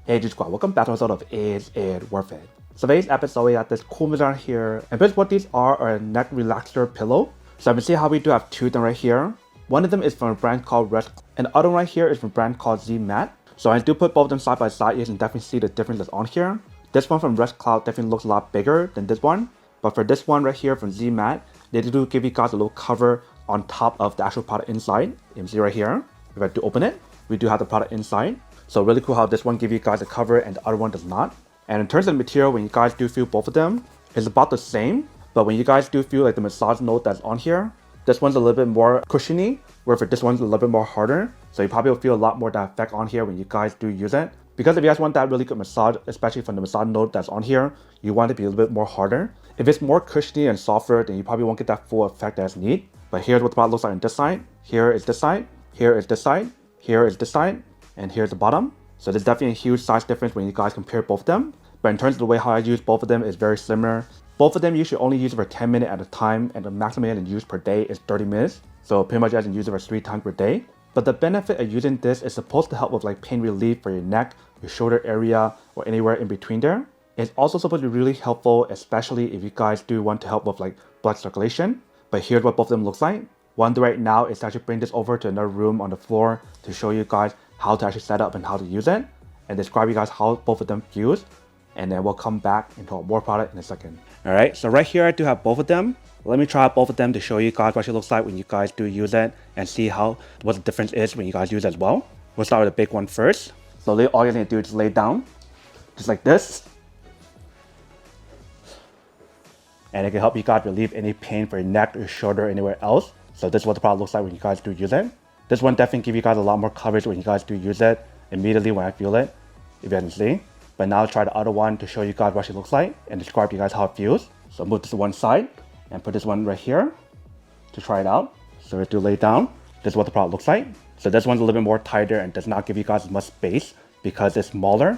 Hey G-Squad, welcome back to an episode of Is It Worth It? So today's episode we got this cool design here, and basically what these are a neck relaxer pillow. So you can see how we do have two of them right here. One of them is from a brand called Restcloud, and the other one right here is from a brand called Zamat. So I do put both of them side by side, you can definitely see the difference that's on here. This one from Restcloud definitely looks a lot bigger than this one, but for this one right here from Zamat, they do give you guys a little cover on top of the actual product inside. You can see right here, if I do open it, we do have the product inside. So really cool how this one gives you guys a cover and the other one does not. And in terms of the material, when you guys do feel both of them, it's about the same. But when you guys do feel like the massage note that's on here, this one's a little bit more cushiony, where for this one's a little bit more harder. So you probably will feel a lot more that effect on here when you guys do use it. Because if you guys want that really good massage, especially from the massage note that's on here, you want it to be a little bit more harder. If it's more cushiony and softer, then you probably won't get that full effect that's neat. But here's what the product looks like on this side. Here is this side. Here is this side. Here is this side. And here's the bottom. So there's definitely a huge size difference when you guys compare both of them. But in terms of the way how I use both of them is very similar. Both of them you should only use it for 10 minutes at a time, and the maximum you can use per day is 30 minutes. So pretty much you guys can use it for 3 times per day. But the benefit of using this is supposed to help with like pain relief for your neck, your shoulder area, or anywhere in between there. It's also supposed to be really helpful, especially if you guys do want to help with like blood circulation. But here's what both of them looks like. What I'm doing right now is to actually bring this over to another room on the floor to show you guys how to actually set up and how to use it, and describe you guys how both of them fuse, and then we'll come back and talk more product in a second. Alright, so right here I do have both of them. Let me try out both of them to show you guys what it looks like when you guys do use it and see what the difference is when you guys use it as well. We'll start with the big one first. So all you're gonna do is just lay down, just like this. And it can help you guys relieve any pain for your neck, your shoulder, or anywhere else. So this is what the product looks like when you guys do use it. This one definitely gives you guys a lot more coverage when you guys do use it immediately when I feel it, if you guys can see. But now I'll try the other one to show you guys what it looks like and describe to you guys how it feels. So move this to one side and put this one right here to try it out. So we do lay down. This is what the product looks like. So this one's a little bit more tighter and does not give you guys as much space because it's smaller.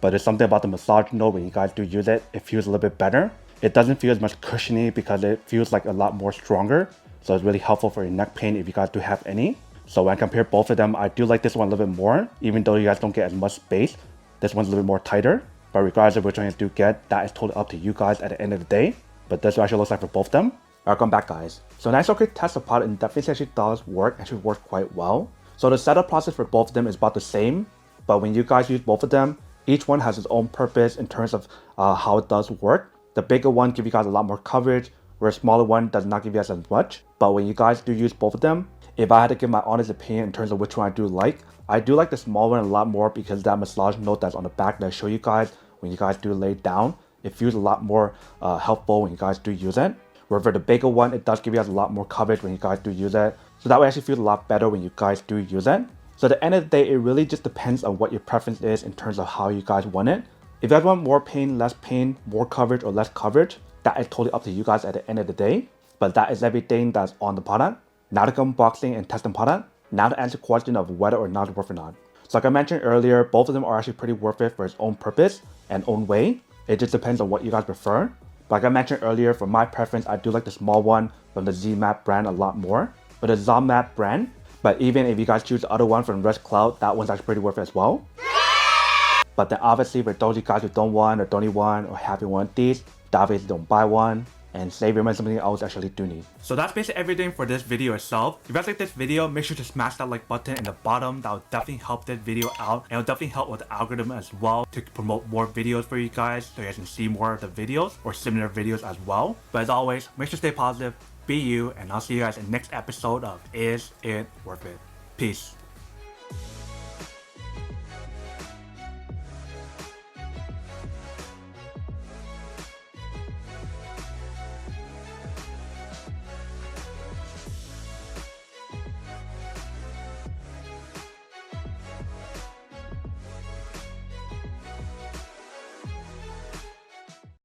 But there's something about the massage note when you guys do use it, it feels a little bit better. It doesn't feel as much cushiony because it feels like a lot more stronger. So it's really helpful for your neck pain if you guys do have any. So when I compare both of them, I do like this one a little bit more, even though you guys don't get as much space. This one's a little bit more tighter, but regardless of which one you do get, that is totally up to you guys at the end of the day. But this is what it actually looks like for both of them. Alright, come back guys. So nice quick test of product and definitely actually does work, actually works quite well. So the setup process for both of them is about the same, but when you guys use both of them, each one has its own purpose in terms of how it does work. The bigger one gives you guys a lot more coverage, where a smaller one does not give you guys as much. But when you guys do use both of them, if I had to give my honest opinion in terms of which one I do like the small one a lot more because that massage note that's on the back that I show you guys when you guys do lay down, it feels a lot more helpful when you guys do use it. Where for the bigger one, it does give you guys a lot more coverage when you guys do use it. So that way actually feels a lot better when you guys do use it. So at the end of the day, it really just depends on what your preference is in terms of how you guys want it. If you guys want more pain, less pain, more coverage or less coverage, that is totally up to you guys at the end of the day. But that is everything that's on the product. Now to come unboxing and testing product. Now to answer the question of whether or not it's worth it or not. So like I mentioned earlier, both of them are actually pretty worth it for its own purpose and own way. It just depends on what you guys prefer. But like I mentioned earlier, for my preference, I do like the small one from the Zamat brand a lot more. But the Zamat brand. But even if you guys choose the other one from Restcloud, that one's actually pretty worth it as well. But then obviously for those of you guys who don't want or don't need one or haven't want these, obviously don't buy one and save your money on something else actually do need. So that's basically everything for this video itself. If you guys like this video, make sure to smash that like button in the bottom. That will definitely help this video out, and it will definitely help with the algorithm as well to promote more videos for you guys so you guys can see more of the videos or similar videos as well. But as always, make sure to stay positive, be you, and I'll see you guys in the next episode of Is It Worth It? Peace.